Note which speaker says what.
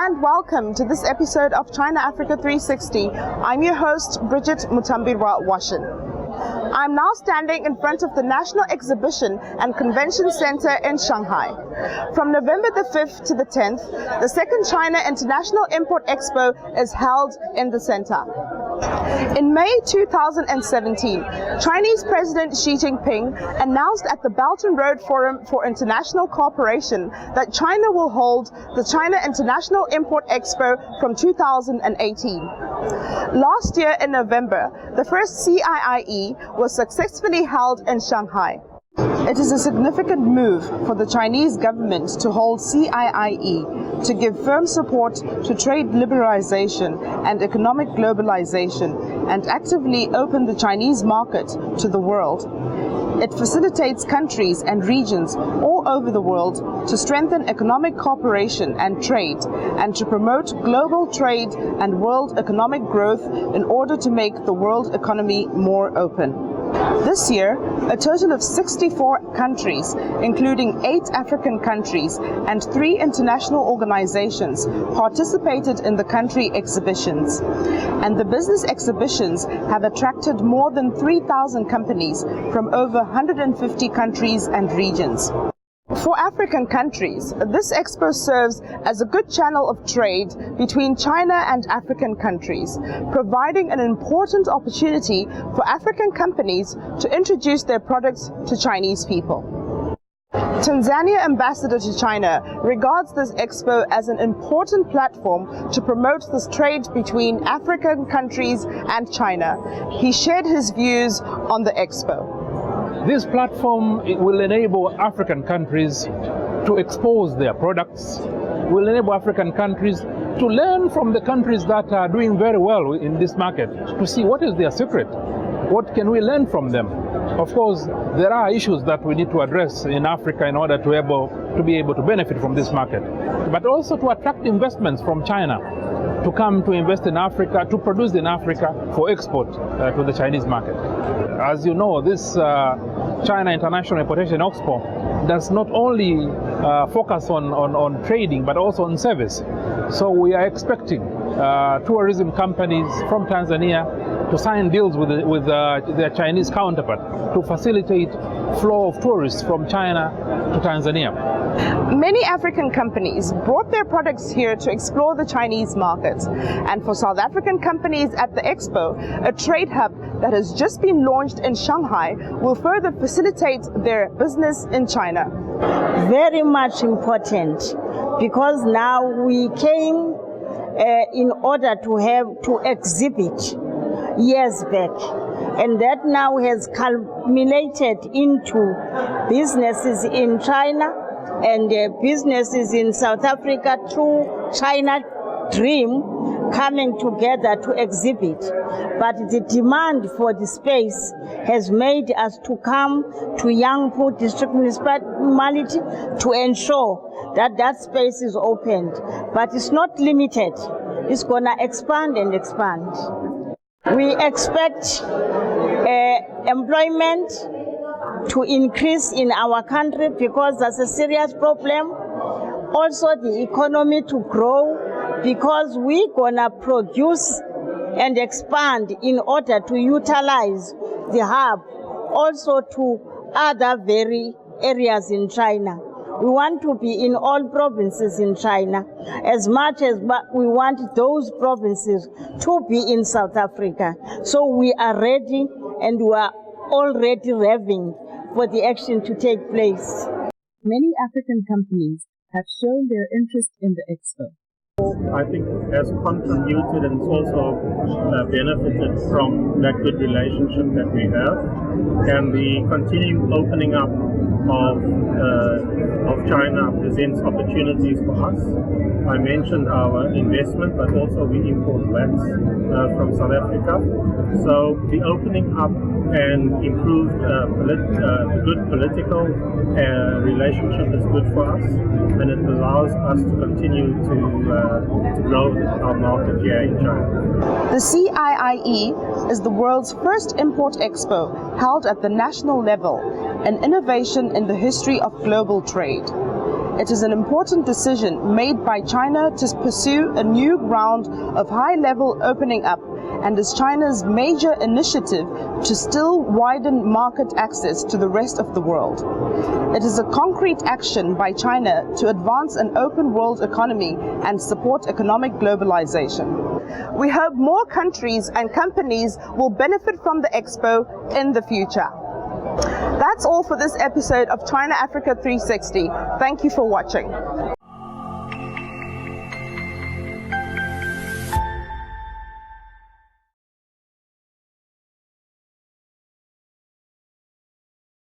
Speaker 1: and welcome to this episode of ChinAfrica 360. I'm your host, Bridget Mutambirwa Washin. I'm now standing in front of the National Exhibition and Convention Center in Shanghai. From November the 5th to the 10th, the second China International Import Expo is held in the center. In May 2017, Chinese President Xi Jinping announced at the Belt and Road Forum for International Cooperation that China will hold the China International Import Expo from 2018. Last year in November, the first CIIE was successfully held in Shanghai. It is a significant move for the Chinese government to hold CIIE to give firm support to trade liberalization and economic globalization and actively open the Chinese market to the world. It facilitates countries and regions all over the world to strengthen economic cooperation and trade and to promote global trade and world economic growth in order to make the world economy more open. This year, a total of 64 countries, including 8 African countries and 3 international organizations, participated in the country exhibitions. And the business exhibitions have attracted more than 3,000 companies from over 150 countries and regions. For African countries, this expo serves as a good channel of trade between China and African countries, providing an important opportunity for African companies to introduce their products to Chinese people. Tanzania ambassador to China regards this expo as an important platform to promote this trade between African countries and China. He shared his views on the expo.
Speaker 2: This platform will enable African countries to expose their products, will enable African countries to learn from the countries that are doing very well in this market, to see what is their secret, what can we learn from them. Of course, there are issues that we need to address in Africa in order to be able to benefit from this market, but also to attract investments from China to come to invest in Africa, to produce in Africa for export to the Chinese market. As you know, this China International Importation Expo does not only focus on trading, but also on service. So we are expecting tourism companies from Tanzania to sign deals with their Chinese counterpart to facilitate flow of tourists from China to Tanzania.
Speaker 1: Many African companies brought their products here to explore the Chinese market. And for South African companies at the Expo, a trade hub that has just been launched in Shanghai will further facilitate their business in China.
Speaker 3: Very much important, because now we came in order to exhibit years back, and that now has culminated into businesses in China and businesses in South Africa through China Dream coming together to exhibit. But the demand for the space has made us to come to Yangpu District Municipality to ensure that that space is opened. But it's not limited. It's going to expand and expand. We expect employment to increase in our country because that's a serious problem. Also the economy to grow because we're gonna produce and expand in order to utilize the hub also to other very areas in China. We want to be in all provinces in China as much as we want those provinces to be in South Africa. So we are ready and we are already revving for the action to take place.
Speaker 1: Many African companies have shown their interest in the expo.
Speaker 4: I think has contributed and it's also benefited from that good relationship that we have, and the continued opening up of China presents opportunities for us. I mentioned our investment, but also we import wax from South Africa. So the opening up and improved good political relationship is good for us, and it allows us to continue to grow our market here in China.
Speaker 1: The CIIE is the world's first import expo held at the national level, an innovation in the history of global trade. It is an important decision made by China to pursue a new round of high-level opening up, and is China's major initiative to still widen market access to the rest of the world. It is a concrete action by China to advance an open world economy and support economic globalization. We hope more countries and companies will benefit from the Expo in the future. That's all for this episode of China Africa 360. Thank you for watching.